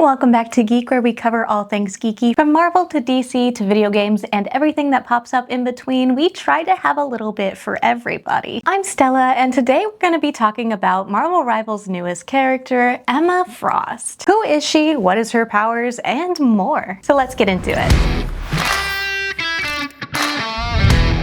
Welcome back to Geek, where we cover all things geeky. From Marvel to DC to video games and everything that pops up in between, we try to have a little bit for everybody. I'm Stella, and today we're going to be talking about Marvel Rivals' newest character, Emma Frost. Who is she, what is her powers, and more. So let's get into it.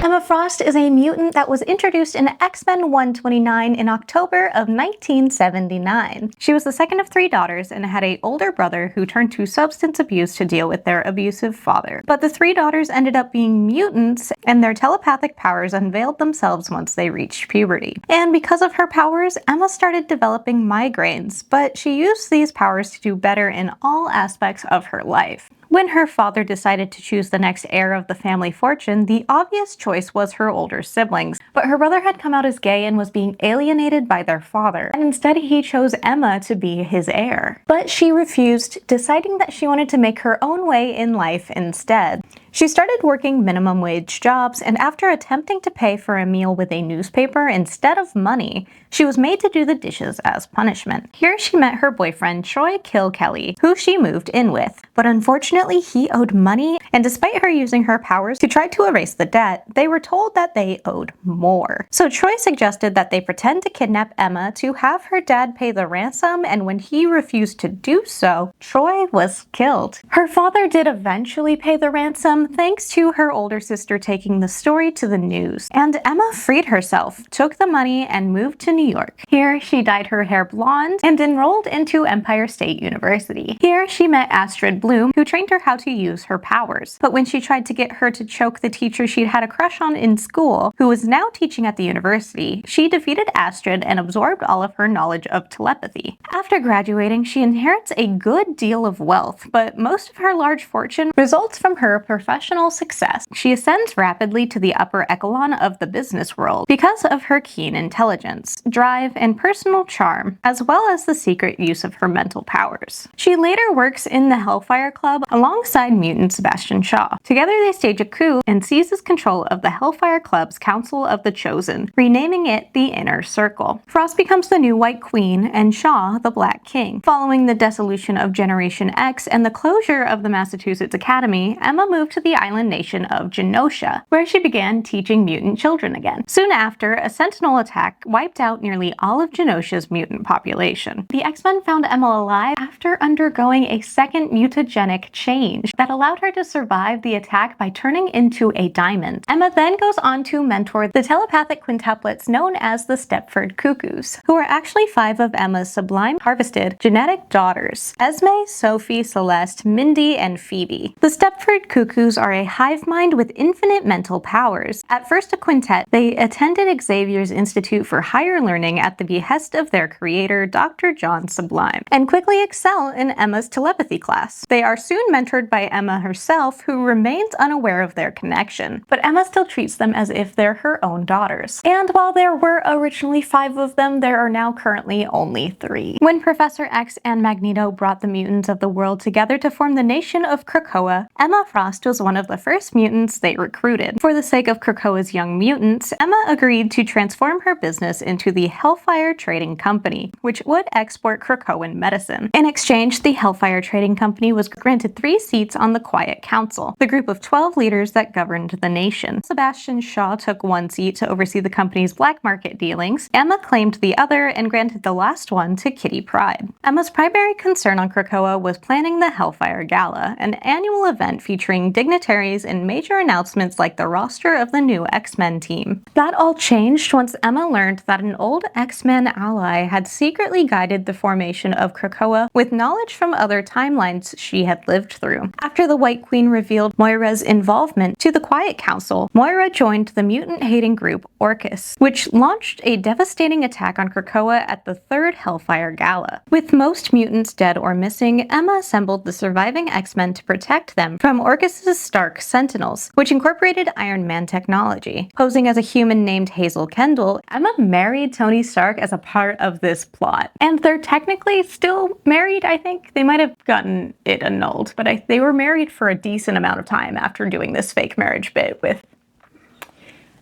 Emma Frost is a mutant that was introduced in X-Men 129 in October of 1979. She was the second of three daughters and had an older brother who turned to substance abuse to deal with their abusive father. But the three daughters ended up being mutants, and their telepathic powers unveiled themselves once they reached puberty. And because of her powers, Emma started developing migraines, but she used these powers to do better in all aspects of her life. When her father decided to choose the next heir of the family fortune, the obvious choice was her older siblings. But her brother had come out as gay and was being alienated by their father, and instead he chose Emma to be his heir. But she refused, deciding that she wanted to make her own way in life instead. She started working minimum wage jobs, and after attempting to pay for a meal with a newspaper instead of money, she was made to do the dishes as punishment. Here she met her boyfriend, Troy Kilkelly, who she moved in with. But unfortunately, he owed money, and despite her using her powers to try to erase the debt, they were told that they owed more. So Troy suggested that they pretend to kidnap Emma to have her dad pay the ransom, and when he refused to do so, Troy was killed. Her father did eventually pay the ransom, thanks to her older sister taking the story to the news. And Emma freed herself, took the money, and moved to New York. Here, she dyed her hair blonde and enrolled into Empire State University. Here, she met Astrid Bloom, who trained her how to use her powers. But when she tried to get her to choke the teacher she'd had a crush on in school, who was now teaching at the university, she defeated Astrid and absorbed all of her knowledge of telepathy. After graduating, she inherits a good deal of wealth, but most of her large fortune results from her professional success. She ascends rapidly to the upper echelon of the business world because of her keen intelligence, drive, and personal charm, as well as the secret use of her mental powers. She later works in the HELLFIRE Club alongside mutant Sebastian Shaw. Together they stage a coup and seizes control of the HELLFIRE Club's Council of the Chosen, renaming it the Inner Circle. Frost becomes the new White Queen and Shaw the Black King. Following the dissolution of Generation X and the closure of the Massachusetts Academy, Emma moved to the island nation of Genosha, where she began teaching mutant children again. Soon after, a sentinel attack wiped out nearly all of Genosha's mutant population. The X-Men found Emma alive after undergoing a second mutagenic change that allowed her to survive the attack by turning into a diamond. Emma then goes on to mentor the telepathic quintuplets known as the STEPFORD CUKOOS, who are actually 5 of Emma's sublime harvested genetic daughters: Esme, Sophie, Celeste, Mindy, and Phoebe. The STEPFORD CUKOOS are a hive mind with infinite mental powers. At first a quintet, they attended Xavier's Institute for Higher Learning at the behest of their creator, Dr. John Sublime, and quickly excel in Emma's telepathy class. They are soon mentored by Emma herself, who remains unaware of their connection, but Emma still treats them as if they're her own daughters. And while there were originally 5 of them, there are now currently only 3. When Professor X and Magneto brought the mutants of the world together to form the nation of Krakoa, Emma Frost was one of the first mutants they recruited. For the sake of Krakoa's young mutants, Emma agreed to transform her business into the HELLFIRE Trading Company, which would export Krakoan medicine. In exchange, the HELLFIRE Trading Company was granted 3 seats on the Quiet Council, the group of 12 leaders that governed the nation. Sebastian Shaw took 1 seat to oversee the company's black market dealings. Emma claimed the other and granted the last one to Kitty Pryde. Emma's primary concern on Krakoa was planning the HELLFIRE Gala, an annual event featuring dignitaries and major announcements like the roster of the new X-Men team. That all changed once Emma learned that an old X-Men ally had secretly guided the formation of Krakoa with knowledge from other timelines she had lived through. After the White Queen revealed Moira's involvement to the Quiet Council, Moira joined the mutant-hating group Orcus, which launched a devastating attack on Krakoa at the 3rd HELLFIRE Gala. With most mutants dead or missing, Emma assembled the surviving X-Men to protect them from Orcus's Stark Sentinels, which incorporated Iron Man technology. Posing as a human named Hazel Kendall, Emma married Tony Stark as a part of this plot. And they're technically still married, I think. They might have gotten it annulled, but they were married for a decent amount of time after doing this fake marriage bit with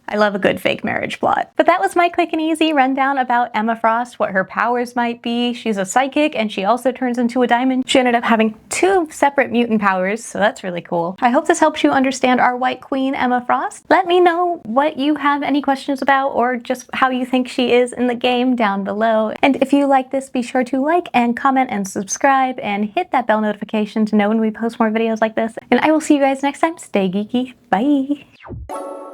I love a good fake marriage plot. But that was my quick and easy rundown about Emma Frost, what her powers might be. She's a psychic and she also turns into a diamond. She ended up having 2 separate mutant powers, so that's really cool. I hope this helps you understand our White Queen, Emma Frost. Let me know what you have any questions about or just how you think she is in the game down below. And if you like this, be sure to like and comment and subscribe and hit that bell notification to know when we post more videos like this. And I will see you guys next time. Stay geeky. Bye.